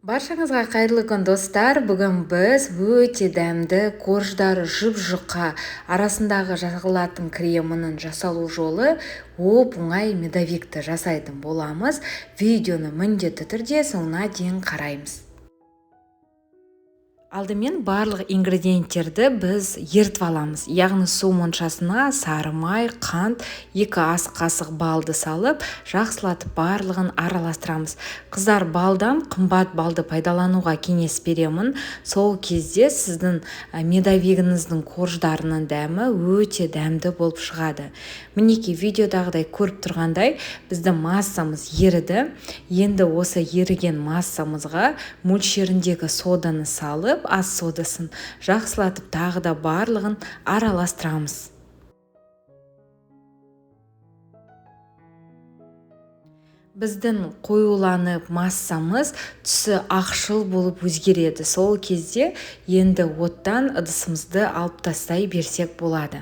Баршаңызға қайырлы күн достар. Бүгін біз өте дәмді корждары жұп-жұқа арасындағы жағылатын кремінің жасалу жолы оп-оңай медовикті жасайтын боламыз. Видеоны міндетті түрде соңына дейін қараймыз. Алдымен барлық ингредиенттерді біз ертіп аламыз. Яғни су моншасына сары май, қант, 2 ас қасық балды салып, жақсылатып барлығын араластырамыз. Қыздар, балдан қымбат балды пайдалануға кеңес беремін. Сол кезде сіздің медовигіңіздің корждарының дәмі өте дәмді болып шығады. Мінеки видеодағыдай көріп тұрғандай, біздің массамыз еріді. Енді осы еріген массамызға мөлшеріндегі соданы салып, ас содасын жақсылатып тағы да барлығын араластырамыз. Біздің қоюланып массамыз түсі ақшыл болып өзгереді. Сол кезде енді оттан ыдысымызды алып тастай берсек болады.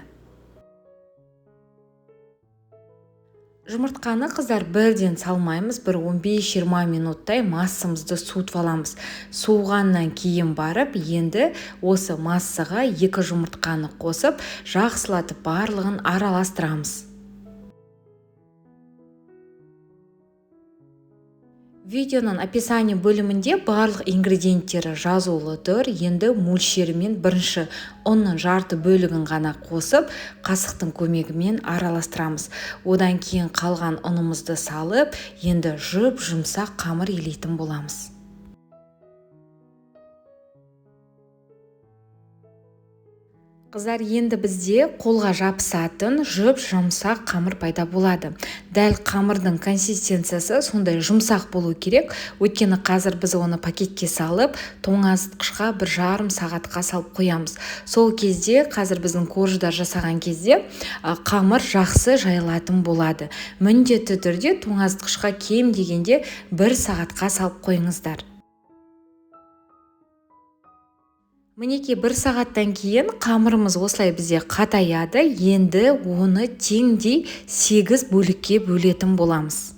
Жұмыртқаны қыздар бірден салмаймыз, бір 15-20 минуттай массамызды суытып аламыз. Суығаннан кейін барып, енді осы массаға 2 жұмыртқаны қосып, жақсылатып барлығын араластырамыз. Видеоның описание бөлімінде барлық ингредиенттері жазулы тұр. Енді мөлшерімен бірінші ұнның жарты бөлігін ғана қосып, қасықтың көмегімен араластырамыз. Одан кейін қалған ұнымызды салып, енді жұп-жұмсақ қамыр илейтін боламыз. Қыздар, енді бізде қолға жабысатын жұп-жұмсақ қамыр пайда болады. Дәл қамырдың консистенциясы сондай жұмсақ болу керек. Өйткені қазір біз оны пакетке салып, тоңазытқышқа 1,5 сағатқа салып қоямыз. Сол кезде қазір біздің корждар жасаған кезде қамыр жақсы жайылатын болады. Міндетті түрде тоңазытқышқа кем дегенде 1 сағатқа салып қойыңыздар. Мінеки 1 сағаттан кейін қамырымыз осылай бізде қатаяды. Енді оны теңдей 8 бөлікке бөлетін боламыз.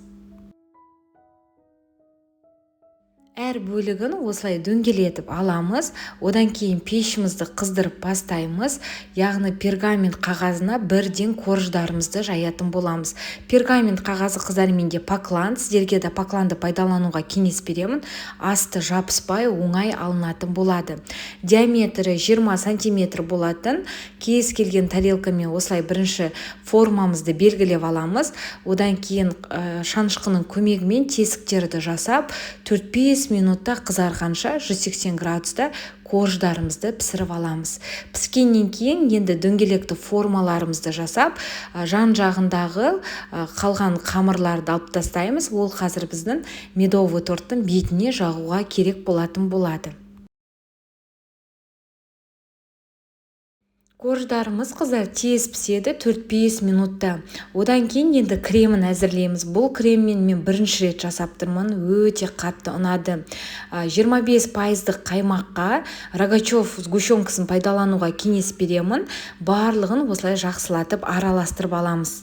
Әр бөлігін осылай дөңгелетіп аламыз. Одан кейін пешімізді қыздырып бастаймыз. Яғни пергамент қағазына бірден корждарымызды жаятын боламыз. Пергамент қағазы қыздар менде поклан. Сіздерге де покланды пайдалануға кеңес беремін. Асты жабыспай оңай алынатын болады. Диаметрі 20 см болатын кез келген тарелкамен осылай бірінші формамызды белгілеп аламыз. Одан кейін шанышқының көмегімен тесіктерді жасап 4-5 минутта қызарғанша 180 градуста корждарымызды пісіріп аламыз. Піскеннен кейін енді дөңгелекті формаларымызды жасап, жан-жағындағы қалған қамырларды алып тастаймыз. Ол қазір біздің медовый торттың бетіне жағуға керек болатын болады. Корждарымыз қыздар тез піседі, 4-5 минутта. Одан кейін енді кремін әзірлейміз. Бұл креммен мен бірінші рет жасап тұрмын, өте қатты ұнады. 25% қаймаққа Рогачев сгущенкасын пайдалануға кеңес беремін. Барлығын осылай жақсылатып араластырып аламыз.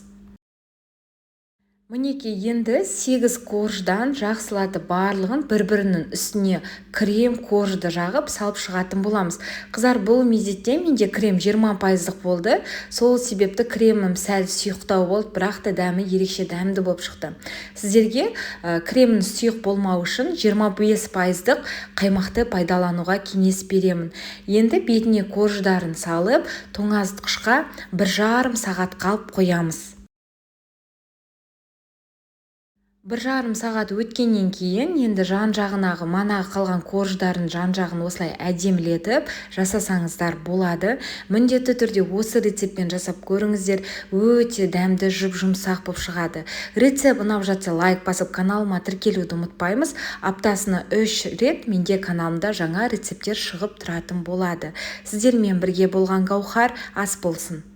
Мінеки енді 8 корждан жақсылатып барлығын бір-бірінің үстіне крем коржды жағып салып шығатын боламыз. Қыздар, бұл мезетте менде крем 20% болды. Сол себепті кремім сәл сұйықтау болды, бірақ та дәмі ерекше дәмді болып шықты. Сіздерге кремнің сұйық болмау үшін 25% қаймақты пайдалануға кеңес беремін. Енді бетіне корждарын салып, тоңазытқышқа 1,5 сағат қалып қоямыз. 1,5 сағат өткеннен кейін енді жан-жағынағы манағы қалған корждарын жан-жағын осылай әдемілетіп жасасаңыздар болады. Міндетті түрде осы рецептпен жасап көріңіздер, өте дәмді жұп-жұмсақ болып шығады. Рецепт ұнап жатса лайк басып каналыма тіркелуді ұмытпаймыз. Аптасына 3 рет менде каналымда жаңа рецепттер шығып тұратын болады. Сіздермен бірге болған Гаухар, ас болсын.